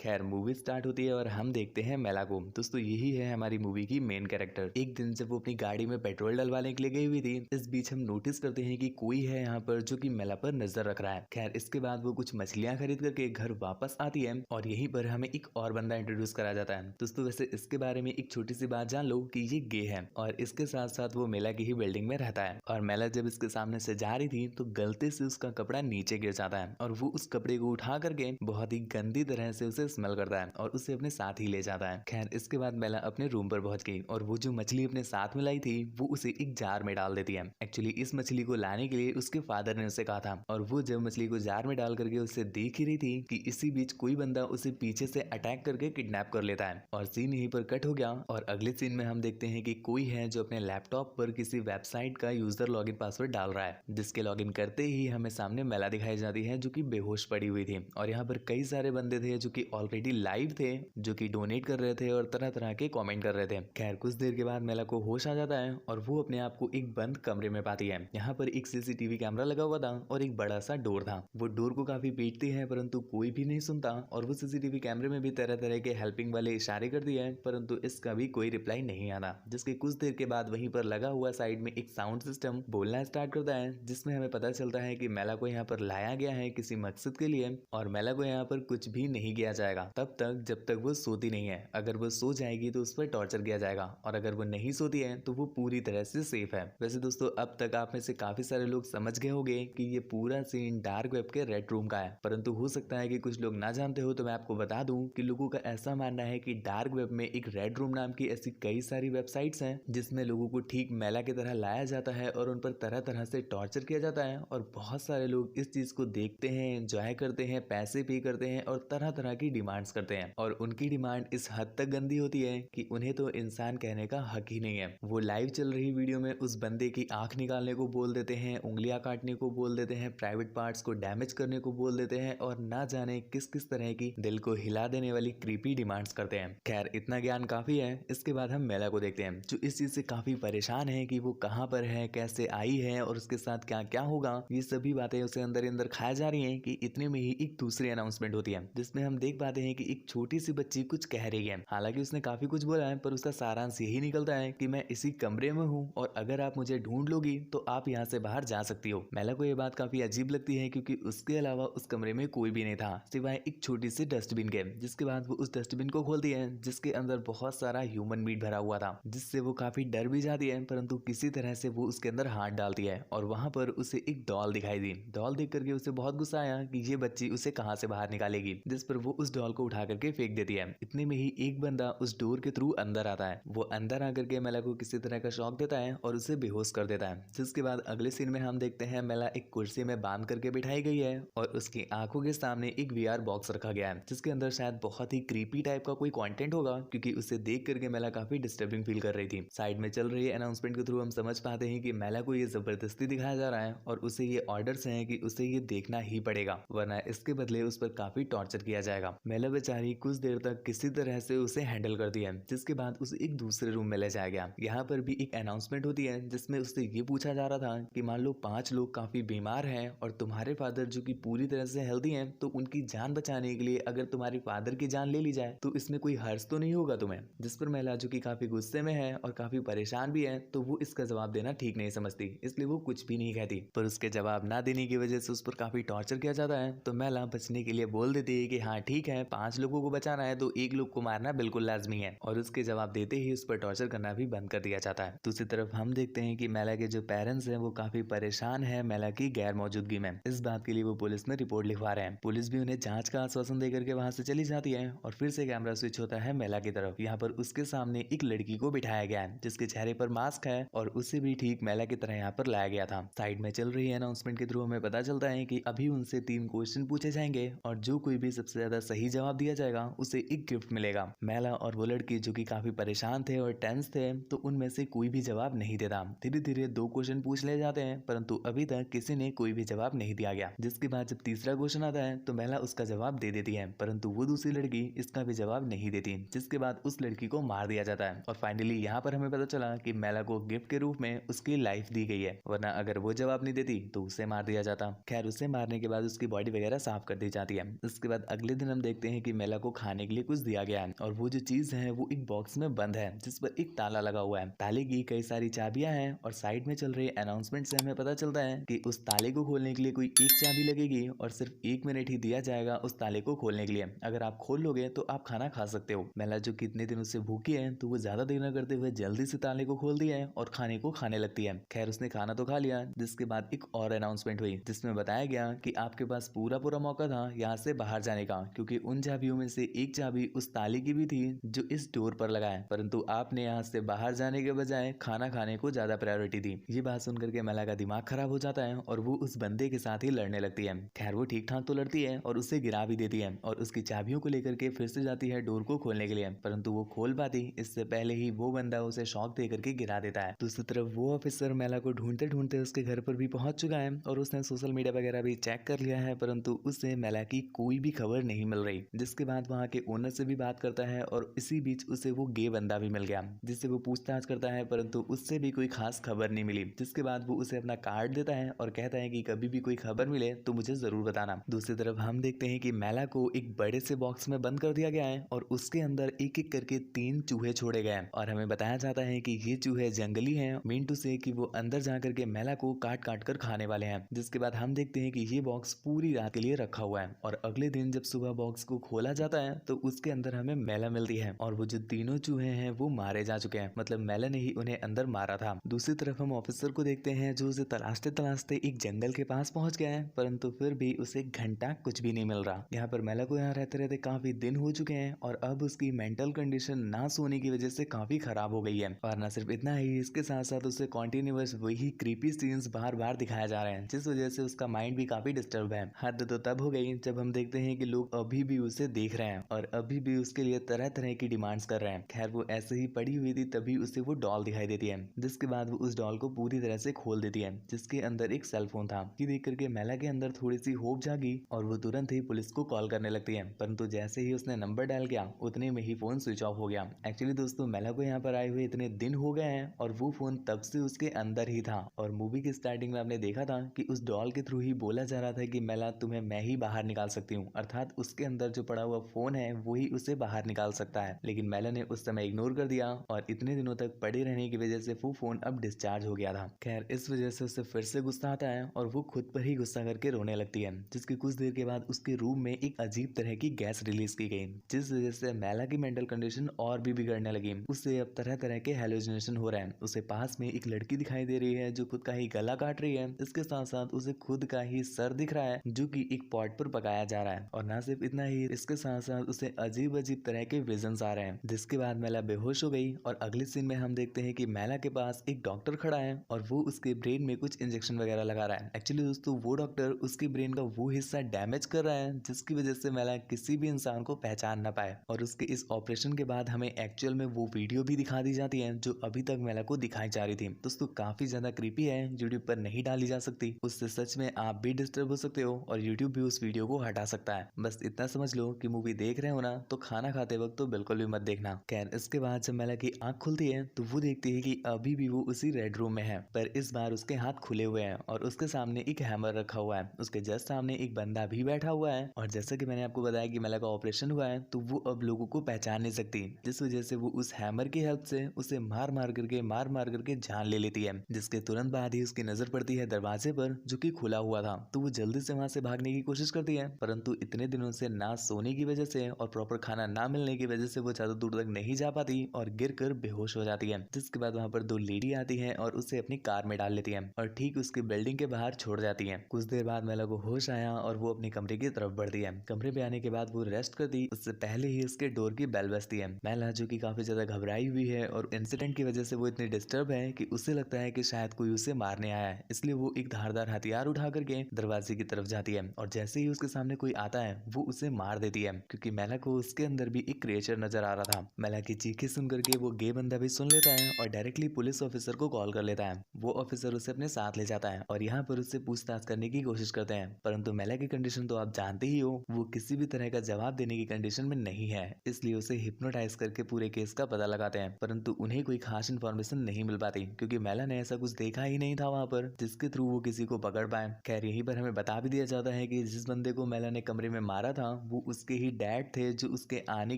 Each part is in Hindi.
खैर मूवी स्टार्ट होती है और हम देखते हैं मेला को। दोस्तों यही है हमारी मूवी की मेन कैरेक्टर। एक दिन जब वो अपनी गाड़ी में पेट्रोल डलवाने के लिए गई हुई थी, इस बीच हम नोटिस करते हैं कि कोई है यहाँ पर जो कि मेला पर नजर रख रहा है। खैर इसके बाद वो कुछ मछलियां खरीद करके घर वापस आती है और यहीं पर हमें एक और बंदा इंट्रोड्यूस करा जाता है। दोस्तों वैसे इसके बारे में एक छोटी सी बात जान लो कि ये गे है और इसके साथ साथ वो मेला की ही बिल्डिंग में रहता है। और मेला जब इसके सामने से जा रही थी तो गलती से उसका कपड़ा नीचे गिर जाता है और वो उस कपड़े को उठा करके बहुत ही गंदी तरह से उसे स्मेल करता है और उसे अपने साथ ही ले जाता है। खैर इसके बाद मेला अपने रूम पर पहुंच गई और वो जो मछली अपने साथ में लाई थी वो उसे एक जार में डाल देती है। एक्चुअली इस मछली को लाने के लिए उसके फादर ने उसे कहा था और वो जब मछली को जार में डाल करके उसे देख ही रही थी कि इसी बीच कोई बंदा उसे पीछे से अटैक करके किडनैप कर लेता है और सीन यहीं पर कट हो गया। और अगले सीन में हम देखते हैं कि कोई है जो अपने लैपटॉप पर किसी वेबसाइट का यूजर लॉगिन पासवर्ड डाल रहा है, जिसके लॉगिन करते ही हमें सामने मेला दिखाई जाती है जो कि बेहोश पड़ी हुई थी। और यहाँ पर कई सारे बंदे थे जो कि ऑलरेडी लाइव थे, जो कि डोनेट कर रहे थे और तरह तरह के कमेंट कर रहे थे। खैर कुछ देर के बाद मेला को होश आ जाता है और वो अपने आप को एक बंद कमरे में पाती है। यहाँ पर एक सीसीटीवी कैमरा लगा हुआ था और एक बड़ा सा डोर था। वो डोर को काफी पीटती है परंतु कोई भी नहीं सुनता और वो सीसीटीवी कैमरे में भी तरह तरह के हेल्पिंग वाले इशारे करती है परंतु इसका भी कोई रिप्लाई नहीं आता। जिसके कुछ देर के बाद वहीं पर लगा हुआ साइड में एक साउंड सिस्टम बोलना स्टार्ट करता है, जिसमें हमें पता चलता है कि मेला को यहाँ पर लाया गया है किसी मकसद के लिए और मेला को यहाँ पर कुछ भी नहीं किया जाएगा तब तक जब तक वो सोती नहीं है। अगर वो सो जाएगी तो उस पर टॉर्चर किया जाएगा और अगर वो नहीं सोती है तो वो पूरी तरह से सेफ है। वैसे दोस्तों अब तक आप में से काफी सारे लोग समझ गए होंगे कि ये पूरा सीन डार्क वेब के रेड रूम का है, परंतु हो सकता है कि कुछ लोग ना जानते हो तो मैं आपको बता दूं कि लोगों का ऐसा मानना है कि डार्क वेब में एक रेड रूम नाम की ऐसी कई सारी वेबसाइट्स हैं जिसमें लोगों को ठीक मेला की तरह लाया जाता है और उन पर तरह तरह से टॉर्चर किया जाता है और बहुत सारे लोग इस चीज को देखते हैं, एंजॉय करते हैं, पैसे पे करते हैं और तरह तरह की डिमांड्स करते हैं। और उनकी डिमांड इस हद तक गंदी होती है कि उन्हें तो इंसान कहने का हक ही नहीं है। वो लाइव चल रही वीडियो में उस बंदे की आंख निकालने को बोल देते हैं, उंगलियां काटने को बोल देते हैं, प्राइवेट पार्ट्स को डैमेज करने को बोल देते हैं और ना जाने किस किस तरह की दिल को हिला देने वाली क्रीपी डिमांड्स करते हैं। खैर इतना ज्ञान काफी है। इसके बाद हम मेला को देखते हैं जो इस चीज से काफी परेशान है कि वो कहाँ पर है, कैसे आई है और उसके साथ क्या क्या होगा। ये सभी बातें उसे अंदर अंदर खाया जा रही हैं कि इतने में ही एक दूसरी अनाउंसमेंट होती है जिसमें हम देख पाते हैं कि एक छोटी सी बच्ची कुछ कह रही है। हालांकि उसने काफी कुछ बोला है पर उसका सारांश यही निकलता है कि मैं इसी कमरे में हूँ और अगर आप मुझे ढूंढ लोगी तो आप यहाँ से बाहर जा सकती हो। मेला को ये बात काफी अजीब लगती है क्योंकि उसके अलावा उस कमरे में कोई भी नहीं था सिवाय एक छोटी सी डस्टबिन के। जिसके बाद वो उस डस्टबिन को खोलती है जिसके अंदर बहुत सारा ह्यूमन मीट भरा हुआ था, जिससे वो काफी डर भी जाती है परंतु किसी तरह से वो उसके अंदर हाथ डालती है और वहां पर उसे एक डॉल दिखाई दी। डॉल देख करके उसे बहुत गुस्सा आया कि ये बच्ची उसे कहां से बाहर निकालेगी, जिस पर वो उस डॉल को उठा करके फेंक देती है। इतने में ही एक बंदा उस डोर के थ्रू अंदर आता है। वो अंदर आकर के मेला को किसी तरह का शॉक देता है और उसे बेहोश कर देता है। जिसके बाद अगले सीन में हम देखते हैं मेला एक कुर्सी में बांध करके बिठाई गई है और उसकी आंखों के सामने एक वीआर बॉक्स रखा गया है जिसके अंदर शायद बहुत ही क्रीपी टाइप का कोई कंटेंट होगा क्योंकि उसे देख करके मेला काफी डिस्टर्बिंग फील कर रही थी। साइड में चल रही है अनाउंसमेंट के थ्रू हम समझ पाते हैं कि मेला को ये जबरदस्ती दिखाया जा रहा है और उसे ये ऑर्डर्स हैं कि उसे ये देखना ही पड़ेगा वरना इसके बदले उस पर काफी टॉर्चर किया जाएगा। मेला बेचारी कुछ देर तक किसी तरह से उसे हैंडल करती है जिसके बाद उसे एक दूसरे रूम में ले जाया गया। यहाँ पर भी एक अनाउंसमेंट होती है जिसमें उससे ये पूछा जा रहा था कि मान लो 5 लोग काफी बीमार हैं और तुम्हारे फादर जो कि पूरी तरह से हेल्दी हैं तो उनकी जान बचाने के लिए अगर तुम्हारे फादर की जान ले ली जाए तो इसमें कोई हर्ज तो नहीं होगा तुम्हें। जिस पर महिला जो कि काफी गुस्से में है और काफी परेशान भी है तो वो इसका जवाब देना ठीक नहीं समझती, इसलिए वो कुछ भी नहीं कहती। पर उसके जवाब ना देने की वजह से उस पर काफी टॉर्चर किया जाता है तो महिला बचने के लिए बोल देती है कि हाँ ठीक है 5 लोगों को बचाना है तो 1 लोग को मारना बिल्कुल लाजमी है और उसके जवाब देते ही उस पर टॉर्चर करना भी बंद कर दिया जाता है। दूसरी तरफ हम देखते हैं कि मेला के जो पेरेंट्स हैं वो काफी परेशान है मेला की गैर मौजूदगी में। इस बात के लिए वो पुलिस में रिपोर्ट लिखवा रहे हैं। पुलिस भी उन्हें जांच का आश्वासन देकर के वहां से चली जाती है और फिर से कैमरा स्विच होता है मेला की तरफ। यहाँ पर उसके सामने एक लड़की को बिठाया गया है जिसके चेहरे पर मास्क है और उसे भी ठीक मेला की तरह यहाँ पर लाया गया था। साइड में चल रही है अनाउंसमेंट के थ्रू हमें पता चलता है कि अभी उनसे 3 क्वेश्चन पूछे जाएंगे और जो कोई भी सबसे ज्यादा सही जवाब दिया जाएगा उसे एक गिफ्ट मिलेगा। मेला और वो लड़की जो कि काफी परेशान थे और टेंस थे तो उनमें से कोई भी जवाब नहीं देता। धीरे धीरे 2 क्वेश्चन पूछ ले जाते हैं परंतु अभी तक किसी ने कोई भी जवाब नहीं दिया गया। जिसके बाद जब तीसरा क्वेश्चन आता है तो मेला उसका जवाब दे देती है परंतु वो दूसरी लड़की इसका भी जवाब नहीं देती, जिसके बाद उस लड़की को मार दिया जाता है। और फाइनली यहाँ पर हमें पता चला कि मेला को गिफ्ट के रूप में उसकी लाइफ दी गई है, वरना अगर वो जवाब नहीं देती तो उसे मार दिया जाता। खैर उसे मारने के बाद उसकी बॉडी वगैरह साफ कर दी जाती है। इसके बाद अगले दिन हम देखते हैं कि मेला को खाने के लिए कुछ दिया गया है और वो जो चीज है वो एक बॉक्स में बंद है जिस पर एक ताला लगा हुआ है। ताले की कई सारी चाबियां हैं और साइड में चल रही अनाउंसमेंट से हमें पता चलता है कि उस ताले को खोलने के लिए कोई एक चाबी लगेगी और सिर्फ 1 मिनट ही दिया जाएगा उस ताले को खोलने के लिए। अगर आप खोल लोगे तो आप खाना खा सकते हो। मेला जो कितने दिनों से भूखी है तो वो ज्यादा देर न करते हुए जल्दी से ताले को खोल दिया है और खाने को खाने लगती है। खैर उसने खाना तो खा लिया, जिसके बाद एक और अनाउंसमेंट हुई जिसमें बताया गया कि आपके पास पूरा पूरा मौका था यहाँ से बाहर जाने का, क्योंकि उन चाबियों में से एक चाबी उस ताले की भी थी जो इस डोर पर लगा है, परंतु आपने यहाँ से बाहर जाने के बजाय खाना खाने को ज्यादा प्रायोरिटी दी। ये बात सुनकर के मेला का दिमाग खराब हो जाता है और वो उस बंदे के साथ ही लड़ने लगती है। खैर वो ठीक ठाक तो लड़ती है और उसे गिरा भी देती है और उसकी चाबियों को लेकर के फिर से जाती है डोर को खोलने के लिए, परंतु वो खोल पाती इससे पहले ही वो बंदा उसे शॉक दे करके गिरा देता है। दूसरी तरफ वो ऑफिसर मेला को ढूंढते ढूंढते उसके घर पर भी पहुंच चुका है और उसने सोशल मीडिया वगैरह भी चेक कर लिया है, परंतु उसे मेला की कोई भी खबर नहीं मिल रही। जिसके बाद वहाँ के ओनर से भी बात करता है और इसी बीच उसे वो गे बंदा भी मिल गया जिससे वो पूछताछ करता है, परंतु उससे भी कोई खास खबर नहीं मिली। जिसके बाद वो उसे अपना कार्ड देता है और कहता है कि कभी भी कोई खबर मिले तो मुझे जरूर बताना। दूसरी तरफ हम देखते हैं कि मेला को एक बड़े से बॉक्स में बंद कर दिया गया है और उसके अंदर एक एक करके 3 चूहे छोड़े गए हैं और हमें बताया जाता है कि ये चूहे जंगली हैं, मीन टू से कि वो अंदर जाकर के मेला को काट काट कर खाने वाले हैं। जिसके बाद हम देखते हैं कि ये बॉक्स पूरी रात के लिए रखा हुआ है और अगले दिन जब सुबह बॉक्स को खोला जाता है तो उसके अंदर हमें मेला मिलती है और वो जो तीनों चूहे हैं वो मारे जा चुके हैं, मतलब मेला ने ही उन्हें अंदर मारा था। दूसरी तरफ हम ऑफिसर को देखते हैं जो उसे तलाशते तलाशते एक जंगल के पास पहुंच गया है, परंतु फिर भी उसे घंटा कुछ भी नहीं मिल रहा। यहाँ पर मेला को यहाँ रहते रहते काफी दिन हो चुके हैं और अब उसकी मेंटल कंडीशन ना सोने की वजह से काफी खराब हो गई है। और न सिर्फ इतना ही, इसके साथ साथ उसे कॉन्टिन्यूअस वही क्रीपी सीन्स बार बार दिखाया जा रहे हैं, जिस वजह से उसका माइंड भी काफी डिस्टर्ब है। हद तो तब हो गई जब हम देखते हैं कि लोग अभी भी उसे देख रहे हैं और अभी भी उसके लिए तरह तरह की डिमांड्स कर रहे हैं। खैर वो ऐसे ही पड़ी हुई थी तभी उसे वो डॉल दिखाई देती है, जिसके बाद वो उस डॉल को पूरी तरह से खोल देती है जिसके अंदर एक सेल फोन था। ये देख करके मेला के अंदर थोड़ी सी होप जागी और वो तुरंत ही पुलिस को कॉल करने लगती है, परंतु जैसे ही उसने नंबर डायल किया उतने में ही फोन स्विच ऑफ हो गया। एक्चुअली दोस्तों मेला को यहाँ पर आए हुए इतने दिन हो गए हैं और वो फोन तब से उसके अंदर ही था और मूवी की स्टार्टिंग में आपने देखा था कि उस डॉल के थ्रू ही बोला जा रहा था कि मेला तुम्हें मैं ही बाहर निकाल सकती हूँ, अर्थात उसके अंदर जो पड़ा हुआ फोन है वही उसे बाहर निकाल सकता है। लेकिन मेला ने उस समय इग्नोर कर दिया और इतने दिनों तक पड़े रहने की वजह से वो फोन अब डिस्चार्ज हो गया था। खैर इस वजह से उसे फिर से गुस्सा आता है और वो खुद पर ही गुस्सा करके रोने लगती है, जिसके कुछ देर के बाद उसके रूम में एक अजीब तरह की गैस रिलीज की गई, जिस वजह से मेला की मेंटल कंडीशन और भी बिगड़ने लगी। उससे अब तरह तरह के हेलुसिनेशन हो रहे हैं। उसे पास में एक लड़की दिखाई दे रही है जो खुद का ही गला काट रही है। इसके साथ साथ उसे खुद का ही सर दिख रहा है जो कि एक पॉट पर पकाया जा रहा है और ना सिर्फ इतना ही, इसके साथ साथ उसे अजीब अजीब तरह के विजन्स आ रहे हैं। जिसके बाद मेला बेहोश हो गई और अगले सीन में हम देखते हैं कि मेला के पास एक डॉक्टर खड़ा है और वो उसके ब्रेन में कुछ इंजेक्शन वगैरह लगा रहा है। एक्चुअली दोस्तों वो डॉक्टर उसके ब्रेन का वो हिस्सा डैमेज कर रहा है जिसकी वजह से मेला किसी भी इंसान को पहचान ना पाए। और उसके इस ऑपरेशन के बाद हमें एक्चुअल में वो वीडियो भी दिखा दी जाती है जो अभी तक मेला को दिखाई जा रही थी। दोस्तों काफी ज्यादा क्रीपी है, यूट्यूब पर नहीं डाली जा सकती, उससे सच में आप भी डिस्टर्ब हो सकते हो और यूट्यूब भी उस वीडियो को हटा सकता है। बस इतना समझ लो कि मूवी देख रहे हो ना तो खाना खाते वक्त तो बिल्कुल भी मत देखना। खैर इसके बाद जब मेला की आंख खुलती है तो वो देखती है कि अभी भी वो उसी रेड रूम में है, पर इस बार उसके हाथ खुले हुए हैं और उसके सामने एक हैमर रखा हुआ है। उसके जस्ट सामने एक बंदा भी बैठा हुआ है और जैसा कि मैंने आपको बताया कि मेला का ऑपरेशन हुआ है तो वो अब लोगों को पहचान नहीं सकती, जिस वजह से वो उस हैमर की हेल्प से उसे मार मार करके जान ले लेती है। जिसके तुरंत बाद ही उसकी नजर पड़ती है दरवाजे पर जो कि खुला हुआ था, तो वो जल्दी से वहां से भागने की कोशिश करती है, परंतु इतने दिनों से ना सोने की वजह से और प्रॉपर खाना ना मिलने की वजह से वो ज्यादा दूर तक नहीं जा पाती और गिर कर बेहोश हो जाती है। जिसके बाद वहां पर 2 लेडी आती है और उसे अपनी कार में डाल लेती है और ठीक उसकी बिल्डिंग के बाहर छोड़ जाती है। कुछ देर बाद मेला को होश आया और वो अपने कमरे की तरफ बढ़ती है। कमरे पे आने के बाद वो रेस्ट करती उससे पहले ही उसके डोर की बेल बजती है। मेला जो कि काफी ज्यादा घबराई हुई है और इंसिडेंट की वजह से वो इतनी डिस्टर्ब है कि उसे लगता है कि शायद कोई उसे मारने आया है, इसलिए वो एक धारदार हथियार उठा करके दरवाजे की तरफ जाती है और जैसे ही उसके सामने कोई आता है वो उसे मार देती है, क्योंकि मेला को उसके अंदर भी एक क्रिएचर नजर आ रहा था। मेला की चीखें सुन करके वो गे बंदा भी सुन लेता है और डायरेक्टली पुलिस ऑफिसर को कॉल कर लेता है। वो ऑफिसर उसे अपने साथ ले जाता है और यहाँ पर उससे पूछताछ करने की कोशिश करते हैं, परंतु मेला की कंडीशन तो आप जानते ही हो, वो किसी भी तरह का जवाब देने की कंडीशन में नहीं है, इसलिए उसे हिप्नोटाइज करके पूरे केस का पता लगाते हैं, परंतु उन्हें कोई खास इन्फॉर्मेशन नहीं मिल पाती क्योंकि मेला ने ऐसा कुछ देखा ही नहीं था वहाँ पर जिसके थ्रू वो किसी को पकड़ पाए। खैर यहीं पर हमें बता भी दिया जाता है कि जिस बंदे को मेला ने कमरे में मारा था वो उसके ही डैड थे जो उसके आने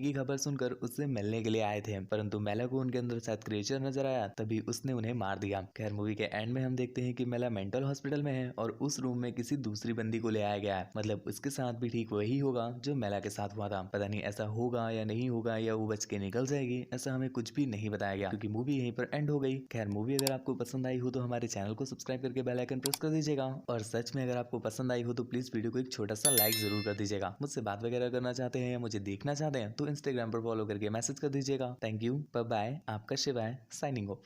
की खबर सुनकर उससे मिलने के लिए आए थे, परंतु मेला को उनके अंदर शायद क्रिएचर नजर आया, तभी उसने उन्हें मार दिया। खैर मूवी के एंड में हम देखते हैं कि मेला मेंटल हॉस्पिटल में है और उस रूम में किसी दूसरी बंदी को ले आया गया है, मतलब उसके साथ भी ठीक वही होगा जो मेला के साथ हुआ था। पता नहीं ऐसा होगा या नहीं होगा, या वो बच के निकल जाएगी, ऐसा हमें कुछ भी नहीं बताया गया क्योंकि मूवी यहीं पर एंड हो गई। खैर मूवी अगर आपको पसंद आई हो तो हमारे चैनल को सब्सक्राइब करके बेल आइकन प्रेस कर दीजिएगा, और सच में अगर आपको पसंद आई हो तो प्लीज वीडियो को एक छोटा सा लाइक जरूर कर दीजिएगा। मुझसे बात वगैरह करना चाहते हैं या मुझे देखना चाहते हैं तो इंस्टाग्राम पर फॉलो करके मैसेज कर दीजिएगा। थैंक यू, बाय बाय, आपका शिवाय साइनिंग ऑफ।